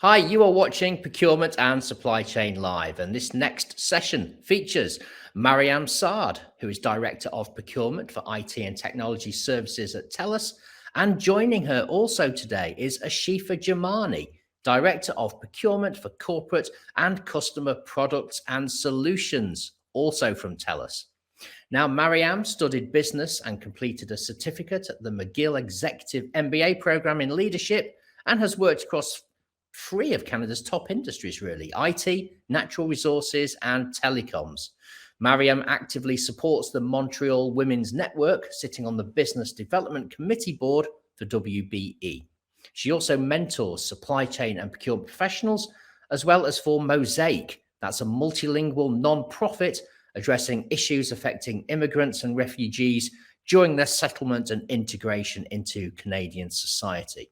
Hi, you are watching Procurement and Supply Chain Live, and this next session features Mariam Saad, who is Director of Procurement for IT and Technology Services at Telus, and joining her also today is Ashifa Jumani, Director of Procurement for Corporate and Customer Products and Solutions, also from Telus. Now, Mariam studied business and completed a certificate at the McGill Executive MBA program in leadership and has worked across three of Canada's top industries, really: IT, natural resources, and telecoms. Mariam actively supports the Montreal Women's Network, sitting on the Business Development Committee Board for WBE. She also mentors supply chain and procurement professionals, as well as for Mosaic. That's a multilingual non-profit addressing issues affecting immigrants and refugees during their settlement and integration into Canadian society.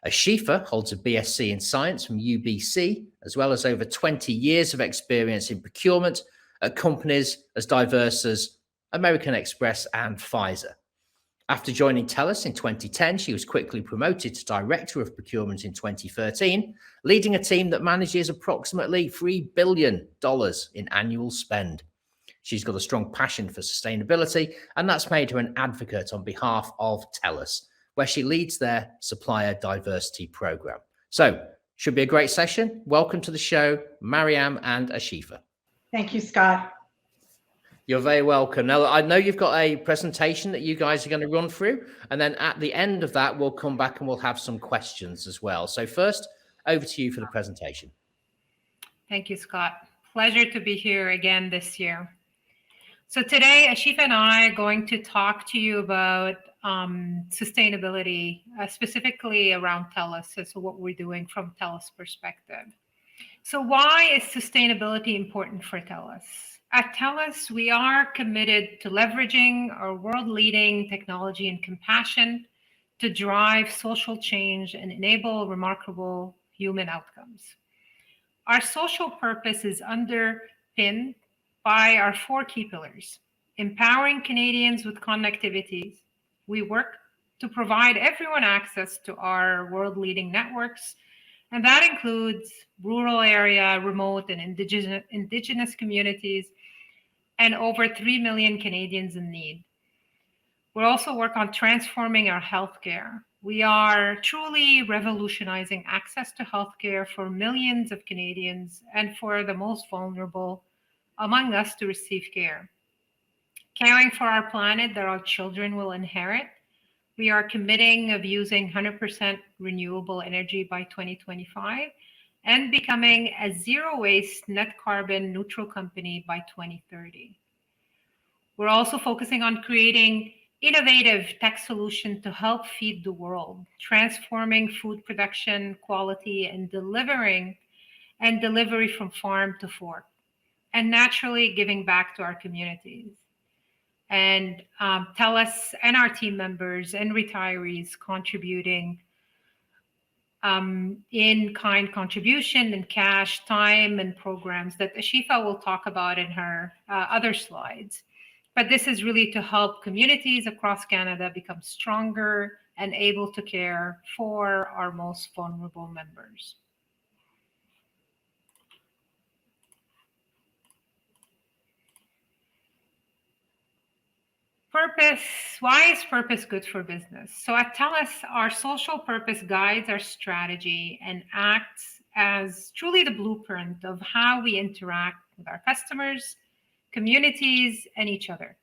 Ashifa holds a BSc in Science from UBC, as well as over 20 years of experience in procurement at companies as diverse as American Express and Pfizer. After joining Telus in 2010, she was quickly promoted to Director of Procurement in 2013, leading a team that manages approximately $3 billion in annual spend. She's got a strong passion for sustainability, and that's made her an advocate on behalf of Telus, where she leads their supplier diversity program. So, should be a great session. Welcome to the show, Mariam and Ashifa. Thank you, Scott. You're very welcome. Now, I know you've got a presentation that you guys are going to run through, and then at the end of that, we'll come back and we'll have some questions as well. So first, over to you for the presentation. Thank you, Scott. Pleasure to be here again this year. So today, Ashifa and I are going to talk to you about sustainability, specifically around Telus, so what we're doing from Telus perspective. So why is sustainability important for Telus? At Telus, we are committed to leveraging our world-leading technology and compassion to drive social change and enable remarkable human outcomes. Our social purpose is underpinned by our four key pillars: empowering Canadians with connectivities. We work to provide everyone access to our world-leading networks, and that includes rural area, remote and indigenous communities, and over 3 million Canadians in need. We also work on transforming our healthcare. We are truly revolutionizing access to healthcare for millions of Canadians and for the most vulnerable among us to receive care. Caring for our planet that our children will inherit. We are committing of using 100% renewable energy by 2025 and becoming a zero waste, net carbon neutral company by 2030. We're also focusing on creating innovative tech solutions to help feed the world, transforming food production, quality, and delivery from farm to fork, and naturally giving back to our communities. And Telus and our team members and retirees contributing in-kind contribution and cash, time, and programs that Ashifa will talk about in her other slides. But this is really to help communities across Canada become stronger and able to care for our most vulnerable members. Purpose. Why is purpose good for business? So at Telus, our social purpose guides our strategy and acts as truly the blueprint of how we interact with our customers, communities, and each other.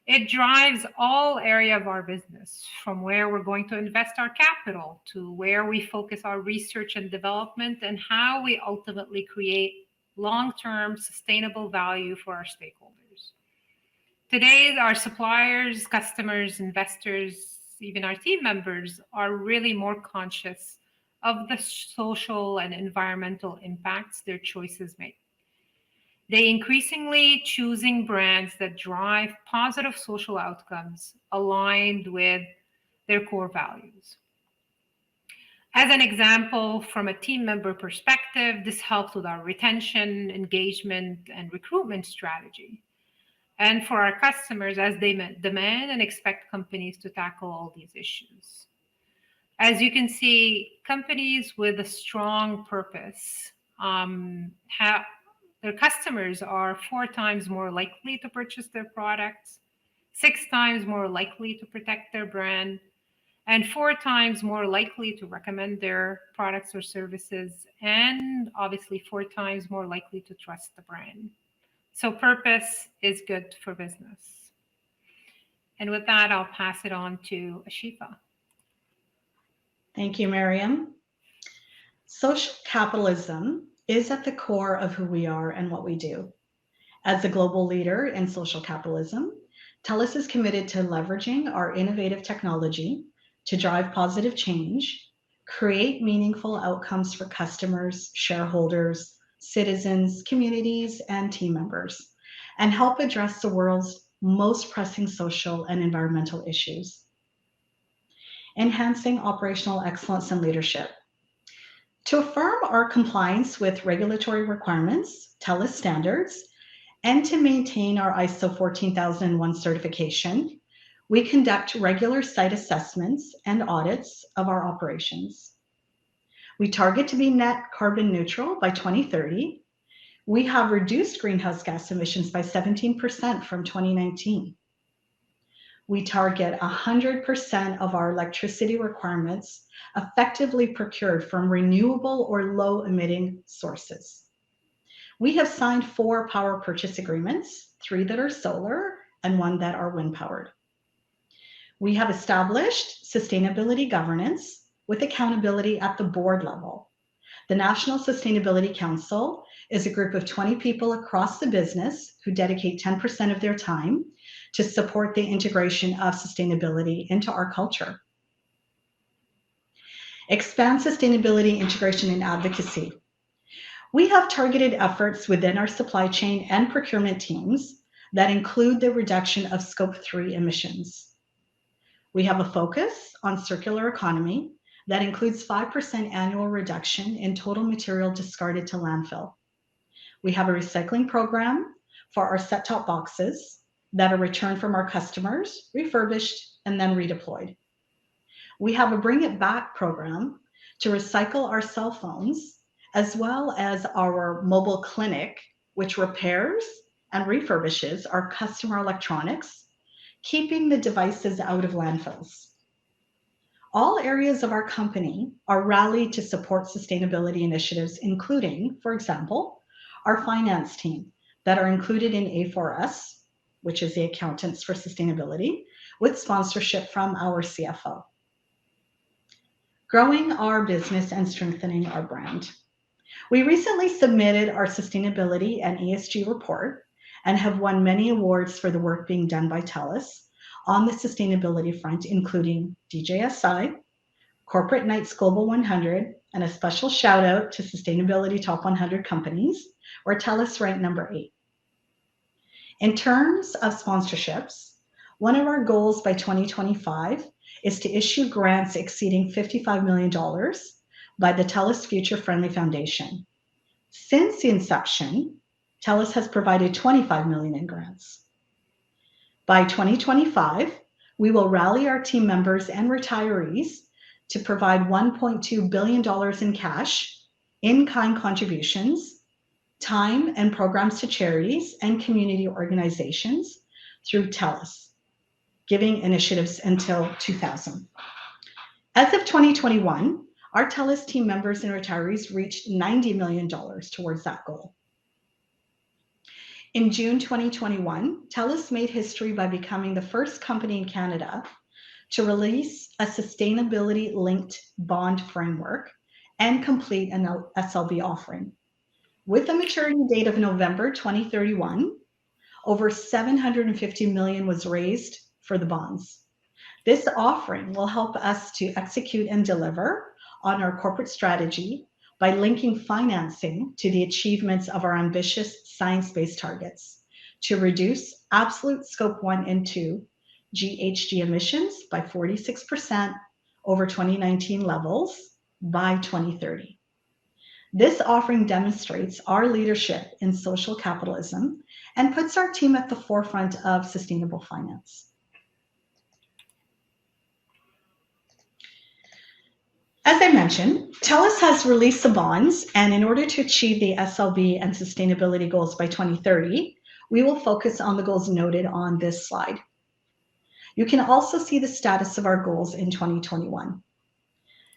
It drives all areas of our business, from where we're going to invest our capital to where we focus our research and development and how we ultimately create long-term sustainable value for our stakeholders. Today, our suppliers, customers, investors, even our team members are really more conscious of the social and environmental impacts their choices make. They increasingly choosing brands that drive positive social outcomes aligned with their core values. As an example, from a team member perspective, this helps with our retention, engagement, and recruitment strategy. And for our customers, as they demand and expect companies to tackle all these issues. As you can see, companies with a strong purpose have their customers are 4 times more likely to purchase their products, 6 times more likely to protect their brand, and 4 times more likely to recommend their products or services, and obviously 4 times more likely to trust the brand. So purpose is good for business. And with that, I'll pass it on to Ashifa. Thank you, Mariam. Social capitalism is at the core of who we are and what we do. As a global leader in social capitalism, Telus is committed to leveraging our innovative technology to drive positive change, create meaningful outcomes for customers, shareholders, citizens, communities, and team members, and help address the world's most pressing social and environmental issues. Enhancing operational excellence and leadership. To affirm our compliance with regulatory requirements, Telus standards, and to maintain our ISO 14001 certification, we conduct regular site assessments and audits of our operations. We target to be net carbon neutral by 2030. We have reduced greenhouse gas emissions by 17% from 2019. We target 100% of our electricity requirements effectively procured from renewable or low-emitting sources. We have signed 4 power purchase agreements, 3 that are solar and 1 that are wind-powered. We have established sustainability governance with accountability at the board level. The National Sustainability Council is a group of 20 people across the business who dedicate 10% of their time to support the integration of sustainability into our culture. Expand sustainability integration and advocacy. We have targeted efforts within our supply chain and procurement teams that include the reduction of Scope 3 emissions. We have a focus on circular economy that includes 5% annual reduction in total material discarded to landfill. We have a recycling program for our set-top boxes that are returned from our customers, refurbished, and then redeployed. We have a Bring It Back program to recycle our cell phones, as well as our mobile clinic, which repairs and refurbishes our customer electronics, keeping the devices out of landfills. All areas of our company are rallied to support sustainability initiatives, including, for example, our finance team that are included in A4S, which is the Accountants for Sustainability, with sponsorship from our CFO. Growing our business and strengthening our brand. We recently submitted our sustainability and ESG report and have won many awards for the work being done by Telus on the sustainability front, including DJSI, Corporate Knights Global 100, and a special shout out to Sustainability Top 100 Companies, where Telus ranked number 8. In terms of sponsorships, one of our goals by 2025 is to issue grants exceeding $55 million by the Telus Future Friendly Foundation. Since the inception, Telus has provided $25 million in grants. By 2025, we will rally our team members and retirees to provide $1.2 billion in cash, in-kind contributions, time and programs to charities and community organizations through Telus, giving initiatives until 2000. As of 2021, our Telus team members and retirees reached $90 million towards that goal. In June 2021, Telus made history by becoming the first company in Canada to release a sustainability-linked bond framework and complete an SLB offering. With a maturity date of November 2031, over $750 million was raised for the bonds. This offering will help us to execute and deliver on our corporate strategy by linking financing to the achievements of our ambitious science-based targets to reduce absolute Scope 1 and 2 GHG emissions by 46% over 2019 levels by 2030. This offering demonstrates our leadership in social capitalism and puts our team at the forefront of sustainable finance. As I mentioned, TELUS has released the bonds, and in order to achieve the SLB and sustainability goals by 2030, we will focus on the goals noted on this slide. You can also see the status of our goals in 2021.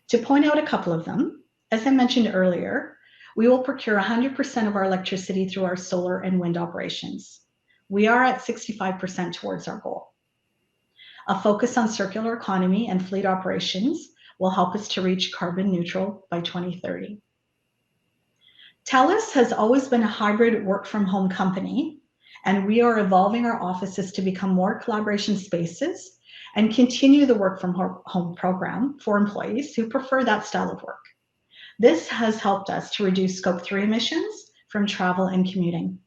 To point out a couple of them, as I mentioned earlier, we will procure 100% of our electricity through our solar and wind operations. We are at 65% towards our goal. A focus on circular economy and fleet operations will help us to reach carbon neutral by 2030. TELUS has always been a hybrid work from home company, and we are evolving our offices to become more collaboration spaces and continue the work from home program for employees who prefer that style of work. This has helped us to reduce Scope 3 emissions from travel and commuting.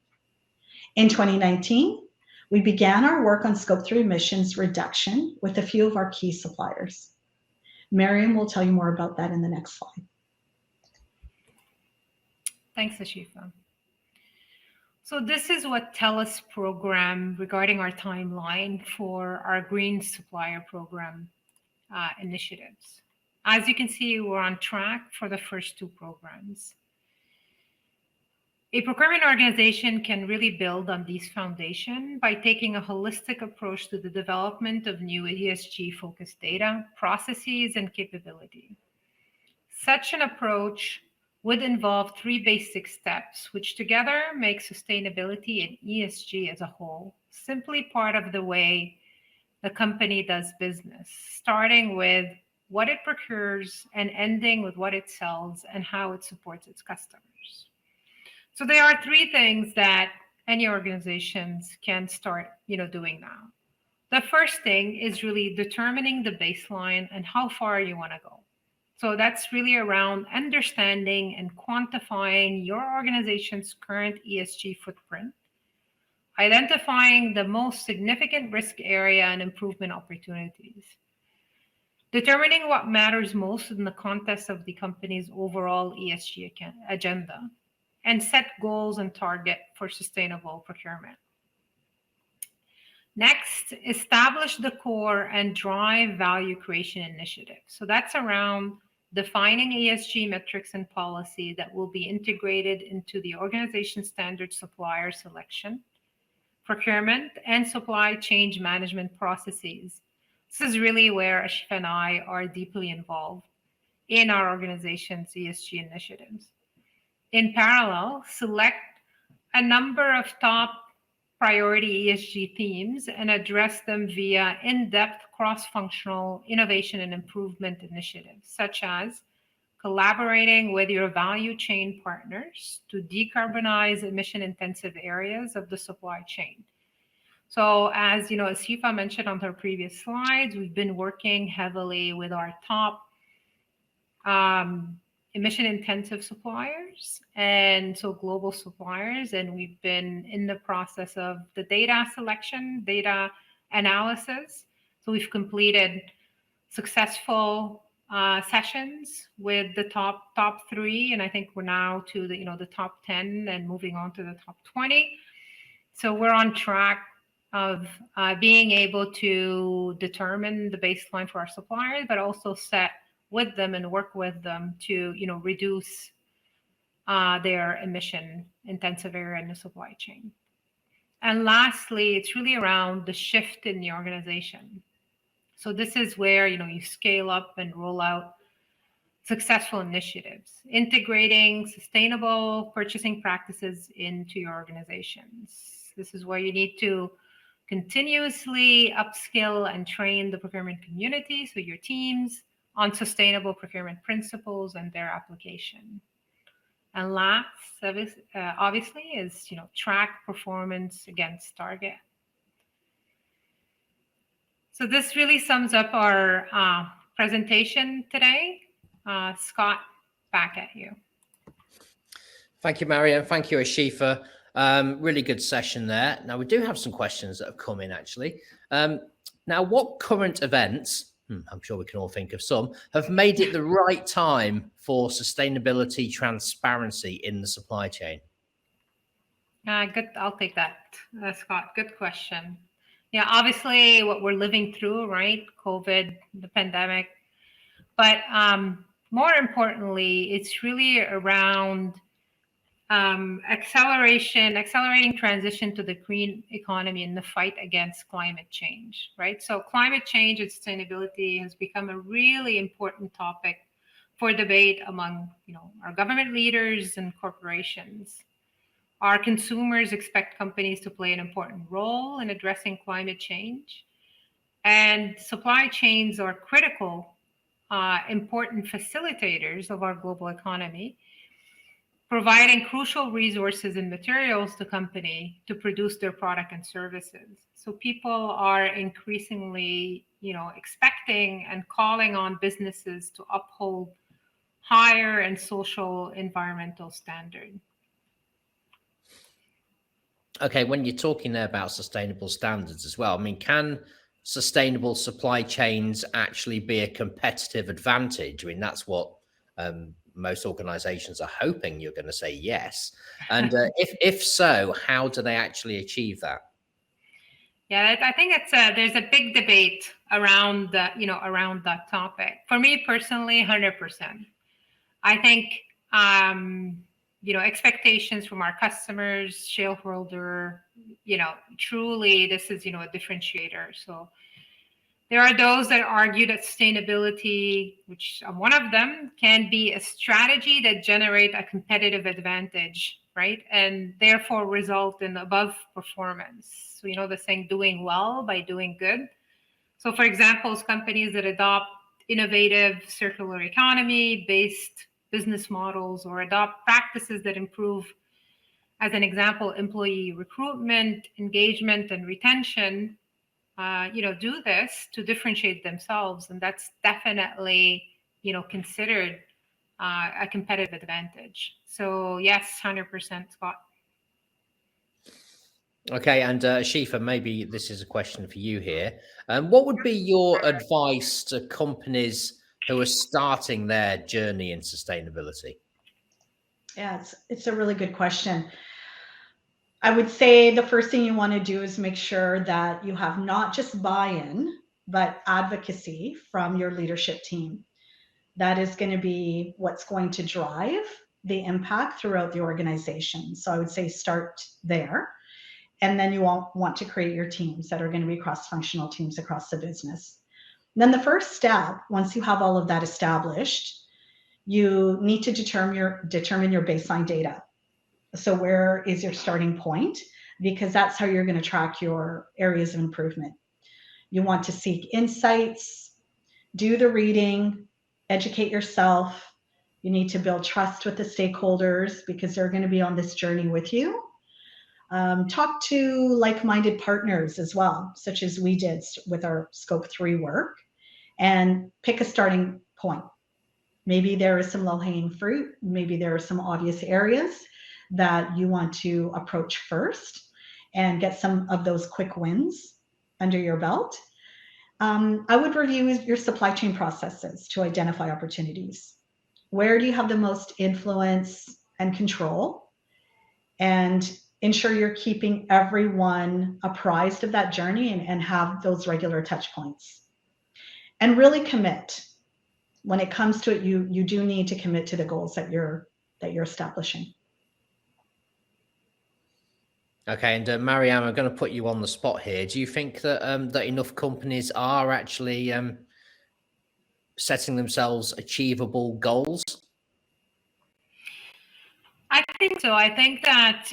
In 2019, we began our work on Scope 3 emissions reduction with a few of our key suppliers. Mariam will tell you more about that in the next slide. Thanks, Ashifa. So this is what TELUS program regarding our timeline for our Green Supplier Program initiatives. As you can see, we're on track for the first two programs. A procurement organization can really build on these foundations by taking a holistic approach to the development of new ESG-focused data, processes, and capability. Such an approach would involve three basic steps, which together make sustainability and ESG as a whole simply part of the way the company does business, starting with what it procures and ending with what it sells and how it supports its customers. So there are three things that any organizations can start, doing now. The first thing is really determining the baseline and how far you want to go. So that's really around understanding and quantifying your organization's current ESG footprint, identifying the most significant risk area and improvement opportunities, determining what matters most in the context of the company's overall ESG agenda, and set goals and target for sustainable procurement. Next, establish the core and drive value creation initiatives. So that's around defining ESG metrics and policy that will be integrated into the organization standard supplier selection, procurement, and supply chain management processes. This is really where Ashifa and I are deeply involved in our organization's ESG initiatives. In parallel, select a number of top priority ESG themes and address them via in-depth cross-functional innovation and improvement initiatives, such as collaborating with your value chain partners to decarbonize emission-intensive areas of the supply chain. So as Ashifa mentioned on her previous slides, we've been working heavily with our top emission-intensive suppliers and so global suppliers, and we've been in the process of the data selection, data analysis. So we've completed successful sessions with the top 3, and I think we're now to the top 10 and moving on to the top 20. So we're on track of being able to determine the baseline for our suppliers, but also set with them and work with them to reduce their emission intensive area in the supply chain. And lastly, it's really around the shift in the organization. So this is where you scale up and roll out successful initiatives, integrating sustainable purchasing practices into your organizations. This is where you need to continuously upskill and train the procurement community, so your teams, on sustainable procurement principles and their application. And last, obviously, is track performance against target. So this really sums up our presentation today. Scott, back at you. Thank you, Mariam. Thank you, Ashifa. Really good session there. Now, we do have some questions that have come in, actually. Now, what current events, I'm sure we can all think of some, have made it the right time for sustainability transparency in the supply chain? Good. I'll take that, Scott. Good question. Yeah, obviously what we're living through, right? COVID, the pandemic. But more importantly, it's really around accelerating transition to the green economy and the fight against climate change, right? So climate change and sustainability has become a really important topic for debate among, our government leaders and corporations. Our consumers expect companies to play an important role in addressing climate change, and supply chains are critical, important facilitators of our global economy, providing crucial resources and materials to company to produce their product and services. So people are increasingly, expecting and calling on businesses to uphold higher and social environmental standards. Okay, when you're talking there about sustainable standards as well, I mean, can sustainable supply chains actually be a competitive advantage? I mean, that's what most organizations are hoping you're going to say yes. And if so, how do they actually achieve that? Yeah, I think there's a big debate around around that topic. For me personally, 100%. I think expectations from our customers, shareholder, truly this is a differentiator. So there are those that argue that sustainability, which I'm one of them, can be a strategy that generate a competitive advantage, right? And therefore result in above performance. So, the saying, doing well by doing good. So for example, companies that adopt innovative circular economy based business models or adopt practices that improve, as an example, employee recruitment, engagement, and retention, do this to differentiate themselves. And that's definitely, considered a competitive advantage. So yes, 100%, Scott. Okay, and Ashifa, maybe this is a question for you here. What would be your advice to companies who are starting their journey in sustainability? Yeah, it's a really good question. I would say the first thing you want to do is make sure that you have not just buy-in, but advocacy from your leadership team. That is going to be what's going to drive the impact throughout the organization. So I would say start there. And then you want to create your teams that are going to be cross-functional teams across the business. And then the first step, once you have all of that established, you need to determine your baseline data. So where is your starting point? Because that's how you're going to track your areas of improvement. You want to seek insights, do the reading, educate yourself. You need to build trust with the stakeholders because they're going to be on this journey with you. Talk to like-minded partners as well, such as we did with our Scope 3 work, and pick a starting point. Maybe there is some low-hanging fruit. Maybe there are some obvious areas that you want to approach first and get some of those quick wins under your belt. I would review your supply chain processes to identify opportunities. Where do you have the most influence and control? And ensure you're keeping everyone apprised of that journey and have those regular touch points. And really commit. When it comes to it, you do need to commit to the goals that you're establishing. Okay, and Mariam, I'm going to put you on the spot here. Do you think that that enough companies are actually setting themselves achievable goals? I think so. I think that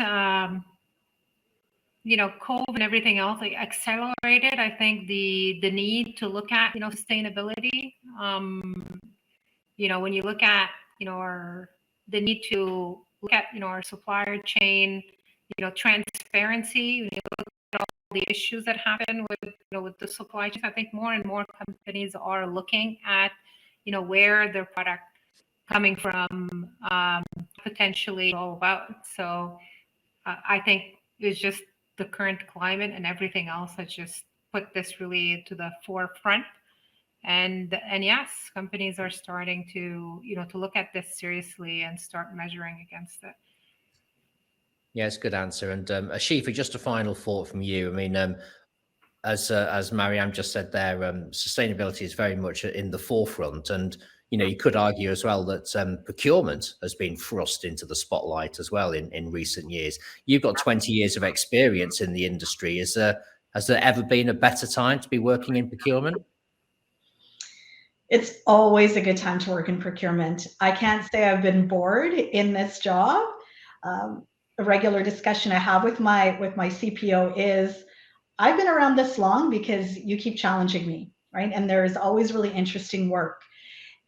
COVID and everything else accelerated. I think the need to look at sustainability. When you look at the need to look at our supplier chain, transparency. When you look at all the issues that happen with the supply chain, I think more and more companies are looking at where their product coming from, potentially all about. So I think it's just the current climate and everything else has just put this really to the forefront. And yes, companies are starting to to look at this seriously and start measuring against it. Yeah, it's a good answer. And Ashifa, just a final thought from you. I mean, as Mariam just said there, sustainability is very much in the forefront. And you could argue as well that procurement has been thrust into the spotlight as well in recent years. You've got 20 years of experience in the industry. Has there ever been a better time to be working in procurement? It's always a good time to work in procurement. I can't say I've been bored in this job. A regular discussion I have with my CPO is, I've been around this long because you keep challenging me, right? And there's always really interesting work.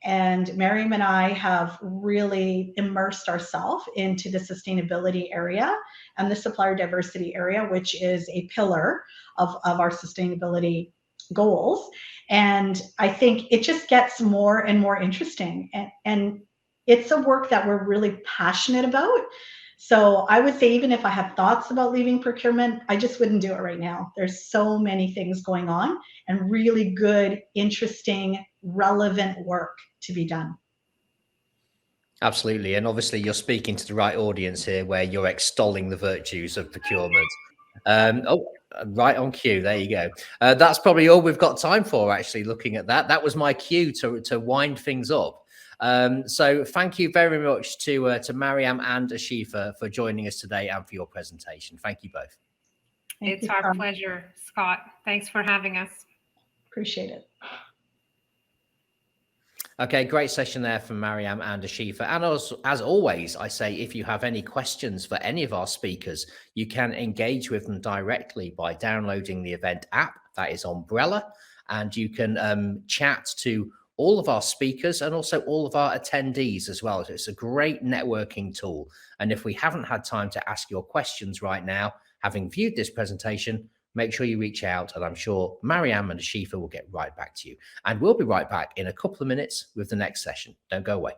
And Mariam and I have really immersed ourselves into the sustainability area and the supplier diversity area, which is a pillar of our sustainability goals. And I think it just gets more and more interesting. And it's a work that we're really passionate about. So I would say, even if I have thoughts about leaving procurement, I just wouldn't do it right now. There's so many things going on and really good, interesting, relevant work to be done. Absolutely. And obviously you're speaking to the right audience here, where you're extolling the virtues of procurement. Right on cue. There you go. That's probably all we've got time for, actually, looking at that. That was my cue to wind things up. So thank you very much to Mariam and Ashifa for joining us today and for your presentation. Thank you both. It's our pleasure, Scott. Thanks for having us. Appreciate it. Okay, great session there from Mariam and Ashifa. And as always, I say, if you have any questions for any of our speakers, you can engage with them directly by downloading the event app. That is Umbrella. And you can chat to all of our speakers and also all of our attendees as well. So it's a great networking tool. And if we haven't had time to ask your questions right now, having viewed this presentation, make sure you reach out, and I'm sure Mariam and Ashifa will get right back to you. And we'll be right back in a couple of minutes with the next session. Don't go away.